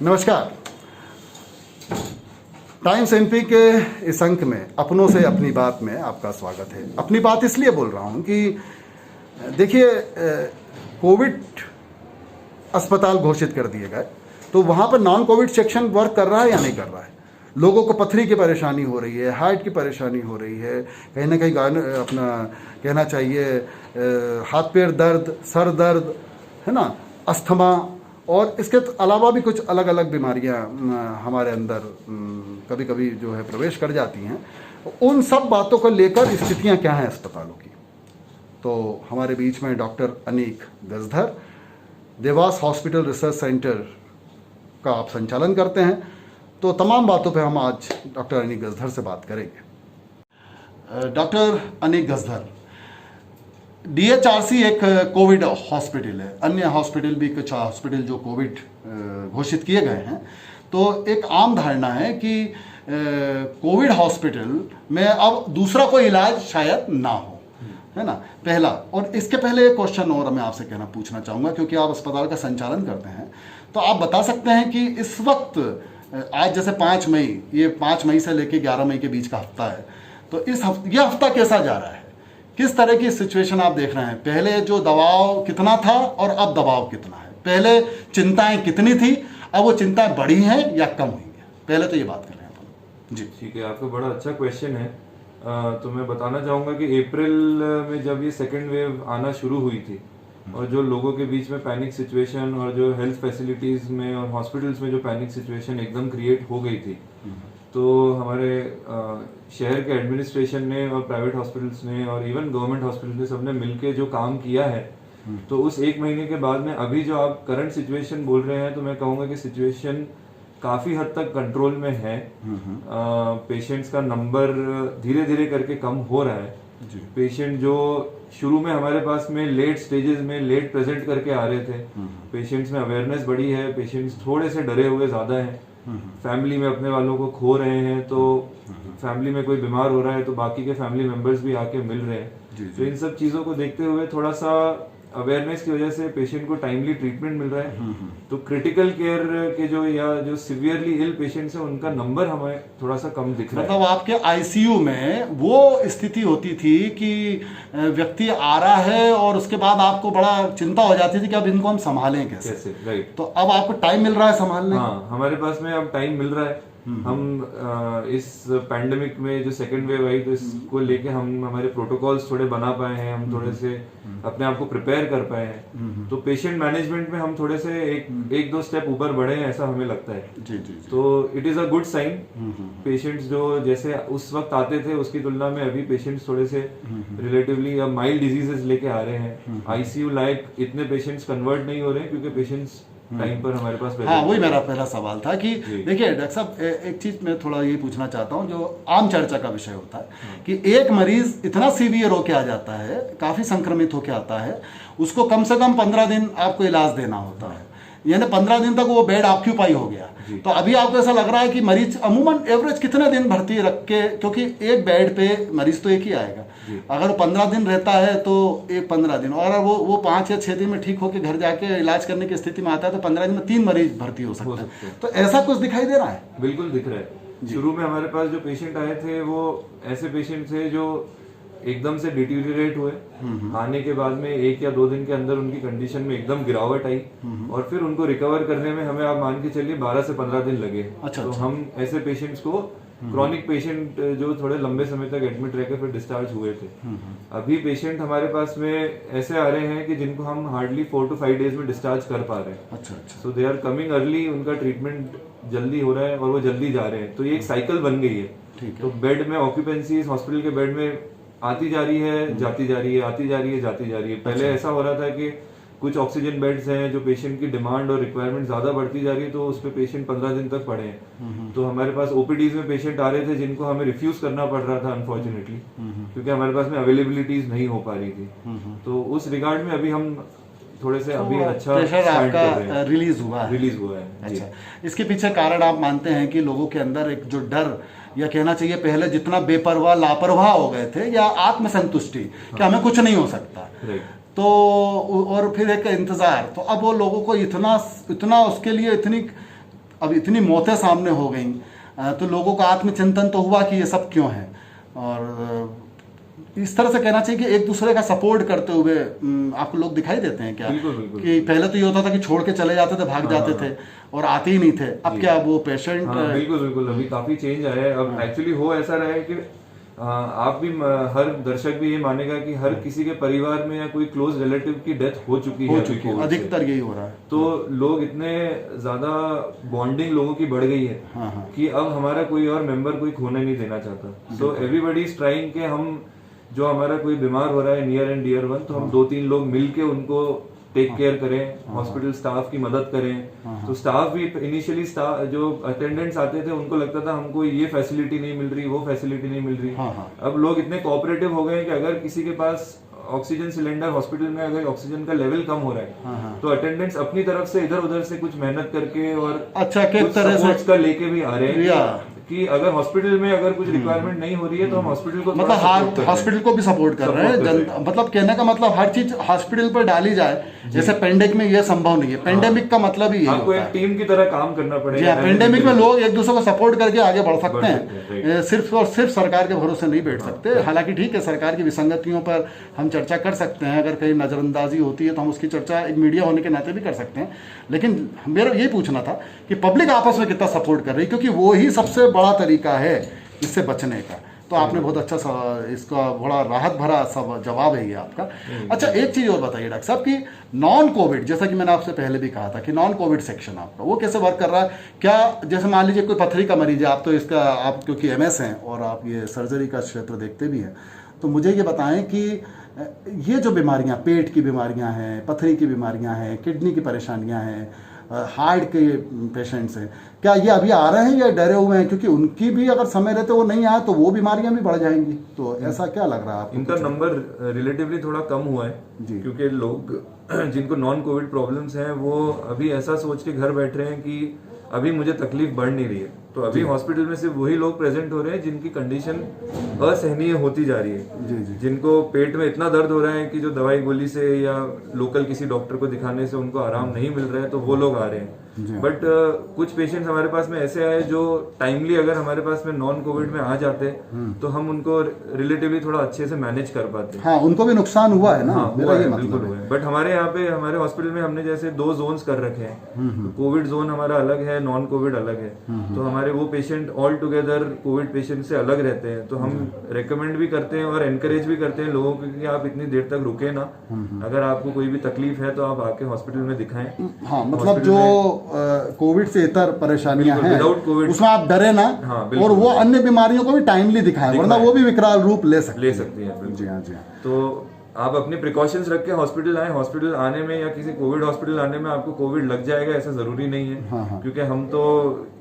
नमस्कार। Times MP के इस अंक में अपनों से अपनी बात में आपका स्वागत है। अपनी बात इसलिए बोल रहा हूं कि देखिए, कोविड अस्पताल घोषित कर दिए गए तो वहां पर नॉन कोविड सेक्शन वर्क कर रहा है या नहीं कर रहा है। लोगों को पथरी की परेशानी हो रही है, हार्ट की परेशानी हो रही है, कहीं ना कहीं अपना कहना चाहिए हाथ पैर दर्द, सर दर्द, है ना, अस्थमा, और इसके अलावा भी कुछ अलग अलग बीमारियां हमारे अंदर कभी कभी जो है प्रवेश कर जाती हैं। उन सब बातों को लेकर स्थितियां क्या हैं अस्पतालों की। तो हमारे बीच में doctor Anik Gajdhar, Dewas hospital research centre का आप संचालन करते हैं। तो तमाम बातों पे हम आज डॉक्टर अनीक गजधर से बात करेंगे। डॉक्टर अनीक गजधर, डीएचआरसी एक कोविड हॉस्पिटल है, अन्य हॉस्पिटल भी कुछ हॉस्पिटल जो कोविड घोषित किए गए हैं। तो एक आम धारणा है कि कोविड हॉस्पिटल में अब दूसरा कोई इलाज शायद ना हो, है ना, पहला। और इसके पहले एक क्वेश्चन और मैं आपसे पूछना चाहूँगा, क्योंकि आप अस्पताल का संचालन करते हैं। तो आप बता सकते हैं कि इस वक्त आज जैसे 5 मई, ये 5 मई से लेकर 11 मई के बीच का हफ्ता है, तो ये हफ्ता कैसा जा रहा है, किस तरह की सिचुएशन आप देख रहे हैं। पहले जो दबाव कितना था और अब दबाव कितना है, पहले चिंताएं कितनी थी, अब वो चिंताएं बढ़ी हैं या कम हुई हैं, पहले तो ये बात करें अपन। जी ठीक है, आपका बड़ा अच्छा क्वेश्चन है। तो मैं बताना चाहूँगा कि अप्रैल में जब ये सेकेंड वेव आना शुरू हुई थी और जो लोगों के बीच में पैनिक सिचुएशन और जो हेल्थ फैसिलिटीज़ में और हॉस्पिटल्स में जो पैनिक सिचुएशन एकदम क्रिएट हो गई थी, तो हमारे शहर के एडमिनिस्ट्रेशन ने और प्राइवेट हॉस्पिटल्स ने और इवन गवर्नमेंट हॉस्पिटल ने सबने मिलके जो काम किया है, तो उस 1 महीने के बाद में अभी जो आप करंट सिचुएशन बोल रहे हैं, तो मैं कहूँगा कि सिचुएशन काफ़ी हद तक कंट्रोल में है। पेशेंट्स का नंबर धीरे धीरे करके कम हो रहा है। पेशेंट जो शुरू में हमारे पास में लेट स्टेजेस में लेट प्रेजेंट करके आ रहे थे, पेशेंट्स में अवेयरनेस बढ़ी है, पेशेंट्स थोड़े से डरे हुए ज़्यादा हैं, फैमिली में अपने वालों को खो रहे हैं, तो फैमिली में कोई बीमार हो रहा है तो बाकी के फैमिली मेंबर्स भी आके मिल रहे हैं। तो इन सब चीज़ों को देखते हुए थोड़ा सा अवेयरनेस की वजह से पेशेंट को टाइमली ट्रीटमेंट मिल रहा है। तो क्रिटिकल केयर के जो सिवियरली इल पेशेंट्स हैं, उनका नंबर हमें थोड़ा सा कम दिख रहा है। मतलब आपके आईसीयू में वो स्थिति होती थी कि व्यक्ति आ रहा है और उसके बाद आपको बड़ा चिंता हो जाती थी कि अब इनको हम संभालें कैसे। राइट। तो अब आपको टाइम मिल रहा है संभालने। हाँ, हमारे पास में अब टाइम मिल रहा है। हम इस पैंडेमिक में जो सेकेंड वेव आई, तो इसको लेके हम हमारे प्रोटोकॉल्स थोड़े बना पाए हैं, हम थोड़े से अपने आप को प्रिपेयर कर पाए हैं। तो पेशेंट मैनेजमेंट में हम थोड़े से एक दो स्टेप ऊपर बढ़े हैं, ऐसा हमें लगता है। जी। तो it is a good sign. Patients जो जैसे उस वक्त आते थे उसकी तुलना में अभी पेशेंट्स थोड़े से रिलेटिवली अब माइल्ड डिजीजेस लेके आ रहे हैं। आईसीयू लायक इतने पेशेंट्स कन्वर्ट नहीं हो रहे हैं क्योंकि पेशेंट्स टाइम पर हमारे पास। हाँ, वही मेरा पहला सवाल था कि देखिए डॉक्टर साहब, एक चीज मैं थोड़ा ये पूछना चाहता हूँ जो आम चर्चा का विषय होता है कि एक मरीज इतना सीवियर होके आ जाता है, काफी संक्रमित होके आता है, उसको कम से कम 15 दिन आपको इलाज देना होता है, यानी 15 दिन तक वो बेड ऑक्यूपाई हो गया। तो अभी आपको ऐसा लग रहा है कि मरीज अमूमन एवरेज कितने दिन भर्ती रख के, क्योंकि एक बेड पे मरीज तो एक ही आएगा, अगर 15 दिन रहता है तो एक 15 दिन, और वो 5 या 6 दिन में ठीक होकर घर जाके इलाज करने की स्थिति में आता है तो 15 दिन में 3 मरीज भर्ती हो सकते हैं। तो ऐसा कुछ दिखाई दे रहा है? बिल्कुल दिख रहा है। शुरू में हमारे पास जो पेशेंट आए थे वो ऐसे पेशेंट थे जो एकदम से डिटीरियरेट हुए, आने के बाद में 1 या 2 दिन के अंदर उनकी कंडीशन में एकदम गिरावट आई, और फिर उनको रिकवर करने में हमें आप मान के चलिए 12 से 15 दिन लगे। तो हम ऐसे पेशेंट्स को, क्रॉनिक पेशेंट जो थोड़े लंबे समय तक एडमिट रहकर फिर डिस्चार्ज हुए थे। अभी पेशेंट हमारे पास में ऐसे आ रहे हैं कि जिनको हम हार्डली 4 to 5 डेज में डिस्चार्ज कर पा रहे हैं। सो दे आर कमिंग अर्ली, उनका ट्रीटमेंट जल्दी हो रहा है और वो जल्दी जा रहे हैं। तो ये एक साइकिल बन गई है। तो बेड में ऑक्यूपेंसी हॉस्पिटल के बेड में आती जा रही है, जाती जा रही है, आती जा रही है, जाती जा रही है। पहले ऐसा हो रहा था कि कुछ ऑक्सीजन बेड्स हैं, जो पेशेंट की डिमांड और रिक्वायरमेंट ज्यादा बढ़ती जा रही है तो उस पे पेशेंट 15 दिन तक पड़े हैं। तो हमारे पास ओपीडीज में पेशेंट आ रहे थे जिनको हमें रिफ्यूज करना पड़ रहा था अनफॉर्चुनेटली, क्योंकि हमारे पास में अवेलेबिलिटीज नहीं हो पा रही थी। तो उस रिगार्ड में अभी हम थोड़े से अभी अच्छा प्रेशर आपका रिलीज हुआ है। अच्छा, इसके पीछे कारण आप मानते हैं कि लोगों के अंदर एक जो डर, या कहना चाहिए पहले जितना बेपरवाह लापरवाह हो गए थे, या आत्मसंतुष्टि कि हमें कुछ नहीं हो सकता, तो और फिर एक इंतजार, तो अब वो लोगों को इतना उसके लिए इतनी अब इतनी मौतें सामने हो गई, तो लोगों का आत्मचिंतन तो हुआ कि ये सब क्यों है। और इस तरह से कहना चाहिए कि एक दूसरे का सपोर्ट करते हुए आपको लोग दिखाई देते हैं क्या? बिल्कुल बिल्कुल। कि पहले तो ये होता था कि छोड़ के चले जाते थे, भाग जाते थे और आते ही नहीं थे, अब क्या वो पेशेंट? बिल्कुल बिल्कुल, अभी काफी चेंज आया है। अब एक्चुअली हो ऐसा रहा है कि आप भी, हर दर्शक भी ये मानेगा कि हर किसी के परिवार में या कोई क्लोज रिलेटिव की डेथ हो चुकी है, अधिकतर यही हो रहा है। तो लोग इतने ज्यादा बॉन्डिंग लोगों की बढ़ गई है कि अब हमारा कोई और मेंबर कोई खोने नहीं देना चाहता। सो एवरीबडी इज ट्राइंग के हम जो हमारा कोई बीमार हो रहा है नियर एंड डियर वन, तो हम 2-3 लोग मिलके उनको टेक केयर करें, हॉस्पिटल स्टाफ की मदद करें। तो स्टाफ भी इनिशियली जो अटेंडेंट्स आते थे उनको लगता था हमको ये फैसिलिटी नहीं मिल रही, वो फैसिलिटी नहीं मिल रही। अब लोग इतने कोऑपरेटिव हो गए हैं कि अगर किसी के पास ऑक्सीजन सिलेंडर हॉस्पिटल में अगर ऑक्सीजन का लेवल कम हो रहा है तो अटेंडेंट्स अपनी तरफ से इधर उधर से कुछ मेहनत करके और अच्छा किस तरह से का लेके भी आ रहे हैं कि अगर हॉस्पिटल में अगर कुछ रिक्वायरमेंट नहीं हो रही है तो हम हॉस्पिटल को मतलब हॉस्पिटल को भी सपोर्ट कर रहे हैं। मतलब कहने का मतलब हर चीज हॉस्पिटल पर डाली जाए, जैसे पेंडेमिक में ये संभव नहीं है। पेंडेमिक का मतलब ही आपको एक टीम की तरह काम करना पड़ेगा। पेंडेमिक में लोग एक दूसरे को सपोर्ट करके आगे बढ़ सकते हैं, सिर्फ और सिर्फ सरकार के भरोसे नहीं बैठ सकते। हालांकि ठीक है, सरकार की विसंगतियों पर हम चर्चा कर सकते हैं, अगर कहीं नजरअंदाजी होती है तो हम उसकी चर्चा एक मीडिया होने के नाते भी कर सकते हैं। लेकिन मेरा ये पूछना था कि पब्लिक आपस में कितना सपोर्ट कर रही है, क्योंकि वो ही सबसे बड़ा तरीका है इससे बचने का। तो आपने बहुत अच्छा इसका बड़ा राहत भरा सब जवाब है ये आपका। अच्छा, एक चीज़ और बताइए डॉक्टर साहब कि नॉन कोविड, जैसा कि मैंने आपसे पहले भी कहा था कि नॉन कोविड सेक्शन आपका वो कैसे वर्क कर रहा है? क्या जैसे मान लीजिए कोई पथरी का मरीज है, आप तो इसका आप क्योंकि MS हैं और आप ये सर्जरी का क्षेत्र देखते भी हैं, तो मुझे ये बताएं कि ये जो बीमारियां, पेट की बीमारियां हैं, पथरी की बीमारियां हैं, किडनी की परेशानियां हैं, हार्ट के पेशेंट्स हैं, क्या ये अभी आ रहे हैं या डरे हुए हैं? क्योंकि उनकी भी अगर समय रहते वो नहीं आए तो वो बीमारियां भी बढ़ जाएंगी। तो ऐसा क्या लग रहा है आपको? इनका नंबर रिलेटिवली थोड़ा कम हुआ है क्योंकि लोग जिनको नॉन कोविड प्रॉब्लम्स हैं वो अभी ऐसा सोच के घर बैठ रहे हैं कि अभी मुझे तकलीफ बढ़ नहीं रही है। तो अभी हॉस्पिटल में सिर्फ वही लोग प्रेजेंट हो रहे हैं जिनकी कंडीशन असहनीय होती जा रही है, जिनको पेट में इतना दर्द हो रहा है कि जो दवाई गोली से या लोकल किसी डॉक्टर को दिखाने से उनको आराम नहीं मिल रहा है, तो वो लोग आ रहे हैं। बट कुछ पेशेंट्स हमारे पास में ऐसे आए जो टाइमली अगर हमारे पास में नॉन कोविड में आ जाते तो हम उनको रिलेटिवली थोड़ा अच्छे से मैनेज कर पाते। हाँ, उनको भी नुकसान हुआ है ना। मेरा ये मतलब है। बट हमारे यहाँ पे हमारे हॉस्पिटल में हमने जैसे 2 जोन्स कर रखे हैं। कोविड जोन हमारा अलग है, नॉन कोविड अलग है। तो हमारे वो patient all together Covid patient से अलग रहते हैं। तो हम रेकमेंड भी करते हैं और एनकरेज भी करते हैं लोगों को कि आप इतनी देर तक रुके ना, अगर आपको कोई भी तकलीफ है तो आप आके हॉस्पिटल में दिखाएं। हाँ, मतलब जो कोविड से इतर परेशानियां हैं उसमें आप डरे ना। और वो अन्य बीमारियों को भी टाइमली दिखाएं, वरना वो भी विकराल रूप ले सकती है। जी हाँ, जी हाँ। तो आप अपने प्रिकॉशंस रख के हॉस्पिटल आए। हॉस्पिटल आने में या किसी कोविड हॉस्पिटल आने में आपको कोविड लग जाएगा ऐसा जरूरी नहीं है। क्योंकि हम तो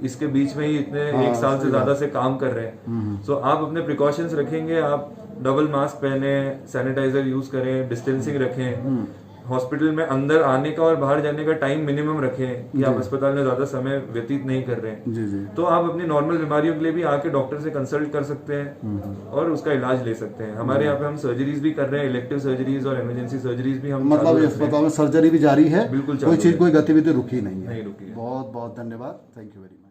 इसके बीच में ही इतने 1 साल से ज्यादा से काम कर रहे हैं। सो आप अपने प्रिकॉशंस रखेंगे, आप डबल मास्क पहने, सैनिटाइजर यूज करें, डिस्टेंसिंग रखें, हॉस्पिटल में अंदर आने का और बाहर जाने का टाइम मिनिमम रखें कि आप अस्पताल में ज्यादा समय व्यतीत नहीं कर रहे हैं। तो आप अपनी नॉर्मल बीमारियों के लिए भी आके डॉक्टर से कंसल्ट कर सकते हैं और उसका इलाज ले सकते हैं। हमारे यहाँ पे हम सर्जरीज भी कर रहे हैं, इलेक्टिव सर्जरीज और इमरजेंसी सर्जरीज भी हम, मतलब अस्पताल में सर्जरी भी जारी है, बिल्कुल कोई चीज, कोई गतिविधि रुकी नहीं है। नहीं रुकी है। बहुत बहुत धन्यवाद, थैंक यू वेरी मच।